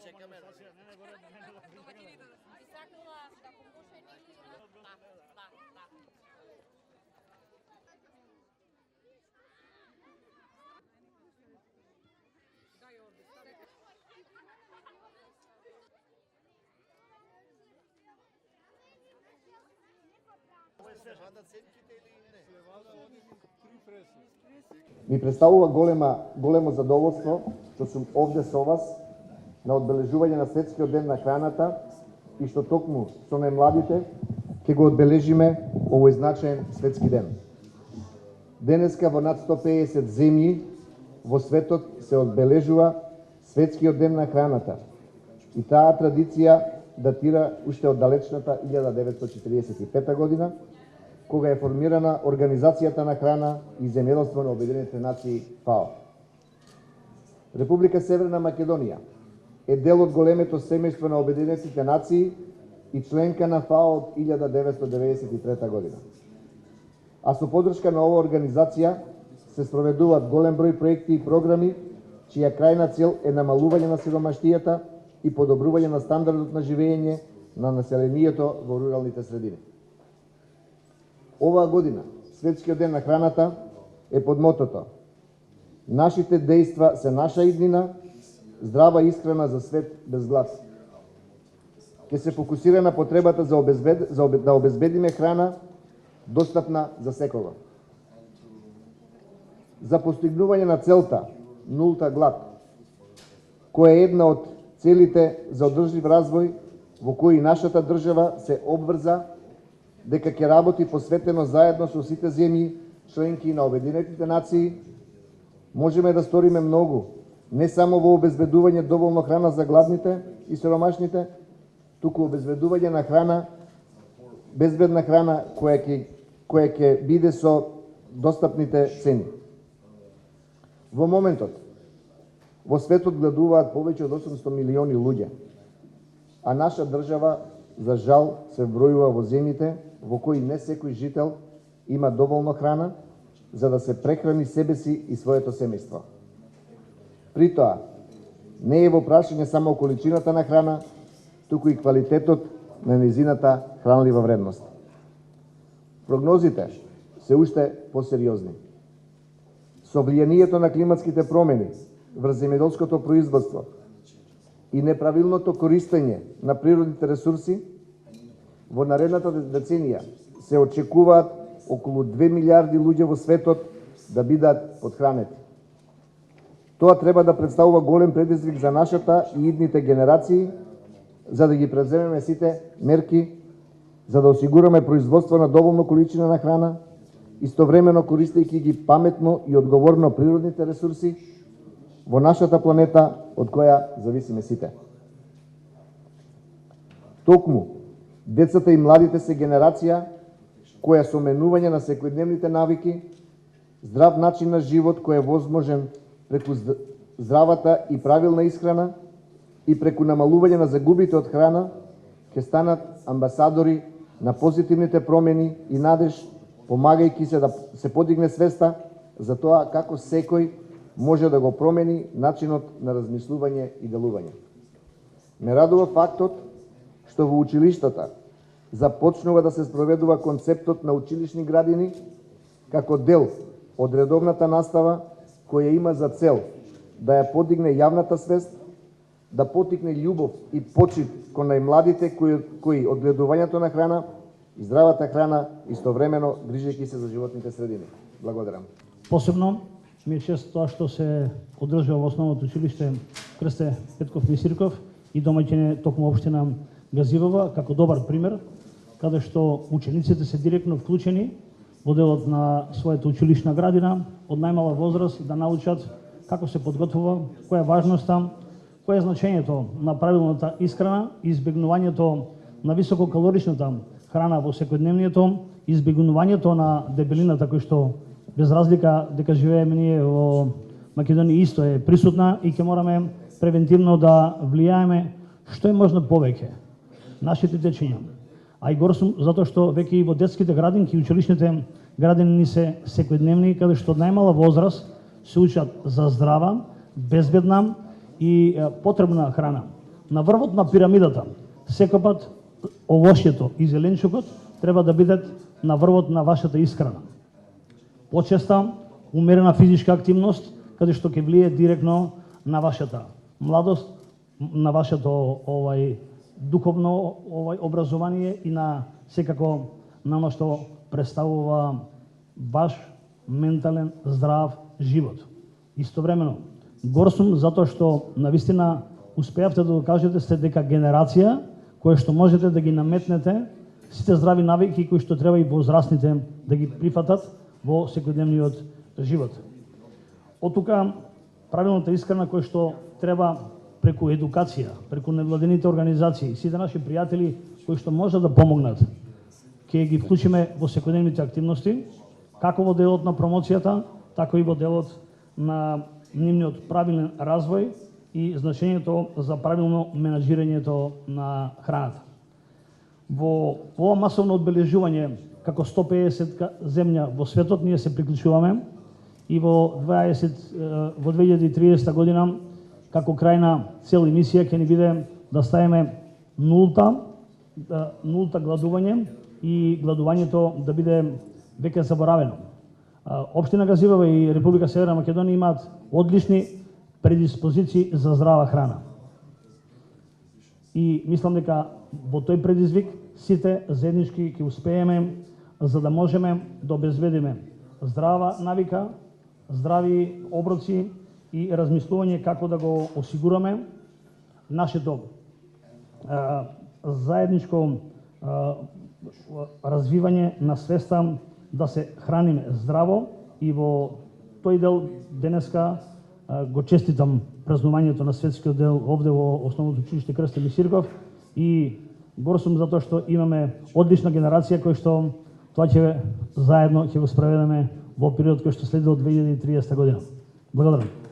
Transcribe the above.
чекаме. Ми представува големо задоволство што сум овде со вас на одбележување на Светскиот ден на храната и што токму со најмладите ќе го одбележиме овој значаен светски ден. Денеска во над 150 земји во светот се одбележува Светскиот ден на храната и таа традиција датира уште од далечната 1945 година, кога е формирана Организацијата на храна и земјоделство на Обединетите нации ФАО. Република Северна Македонија е дел од големето семејство на Обединетите нации и членка на ФАО од 1993 година. А со поддршка на оваа организација се спроведуваат голем број проекти и програми чија крајна цел е намалување на сиромаштијата и подобрување на стандардот на живење на населението во руралните средини. Оваа година Светскиот ден на храната е под мотото "Нашите дејства се наша иднина, здрава исхрана за свет без глад". Ќе се фокусира на потребата да обезбедиме храна достапна за секого. За постигнување на целта нулта глад, која е една од целите за одржлив развој во кои нашата држава се обврза дека ќе работи посветено заедно со сите земји, членки на Обединетите нации, можеме да сториме многу, не само во обезбедување доволно храна за гладните и сиромашните, туку обезбедување на храна, безбедна храна која ќе биде со достапните цени. Во моментот, во светот гладуваат повеќе од 800 милиони луѓе, а наша држава, за жал, се вбројува во земјите во кои не секој жител има доволно храна за да се прехрани себе си и своето семејство. При тоа, не е во прашање само количината на храна, туку и квалитетот на нејзината хранлива вредност. Прогнозите се уште посериозни. Со влијанието на климатските промени врз земјоделското производство и неправилното користење на природните ресурси, во наредната деценија се очекуваат околу 2 милиарди луѓе во светот да бидат подхранети. Тоа треба да представува голем предизвик за нашата и идните генерации, за да ги преземеме сите мерки, за да осигураме производство на доволно количина на храна, истовремено користејќи ги паметно и одговорно природните ресурси во нашата планета од која зависиме сите. Токму децата и младите се генерација која со менување на секојдневните навики, здрав начин на живот кој е возможен преку здравата и правилна исхрана и преку намалување на загубите од храна, ќе станат амбасадори на позитивните промени и надеж, помагајќи се да се подигне свеста за тоа како секој може да го промени начинот на размислување и делување. Ме радува фактот што во училиштата започнува да се спроведува концептот на училишни градини како дел од редовната настава која има за цел да ја подигне јавната свест, да потикне љубов и почит кон најмладите кои од гледувањето на храна и здравата храна истовремено грижејќи се за животните средини. Благодарам. Посебно ми е чест тоа што се одржува во основното училиште Крсте Петков Мисирков и домаќин е токму општина Газивова како добар пример, каде што учениците се директно вклучени во делот на својата училишна градина од најмала возраст да научат како се подготвува, која е важноста, кое е значењето на правилната исхрана и избегнувањето на висококалоричната храна во секојдневнието, избегнувањето на дебелината кој што без разлика дека живееме ние во Македонија исто е присутна и ќе мораме превентивно да влијаеме што е можно повеќе нашите дечиња. А и гор сум затоа што веќе и во детските градинки и училишните градини се секојдневни, каде што од најмала возраст се учат за здрава, безбедна и потребна храна. на врвот на пирамидата, секогаш овошјето и зеленчукот треба да бидат на врвот на вашата исхрана. Почеста, умерена физичка активност, каде што ќе влие директно на вашата младост, на вашето духовно образование и на секако на оно што представува ваш ментален здрав живот. Истовремено, гор сум затоа што навистина успеавте да докажете сте дека генерација која што можете да ги наметнете сите здрави навики кои што треба и возрастните да ги прифатат во секојдневниот живот. Од тука правилната исхрана која што треба преку едукација, преку невладените организации, сите наши пријатели кои што можат да помогнат, ќе ги вклучиме во секојдневните активности, како во делот на промоцијата, така и во делот на нивниот правилен развој и значењето за правилно менаџирањето на храната. Во ова масовно одбележување како 150 земја во светот ние се приклучуваме и во 2030 година како крајна цел и мисија ќе ни биде да ставиме нулта гладување и гладувањето да биде веќе заборавено. Општина Газивева и Република Северна Македонија имаат одлични предиспозиции за здрава храна. И мислам дека во тој предизвик сите заеднички ќе успееме за да можеме да обезбедиме здрава навика, здрави оброци и размислување како да го осигураме нашето заедничко развивање на свеста да се храниме здраво и во тој дел денеска го честитам празнувањето на светскиот дел овде во Основното училиште Крсте Мисирков и гор сум затоа што имаме одлична генерација која што тоа ќе заедно ќе го спроведеме во период кој што следи од 2030 година. Благодарам.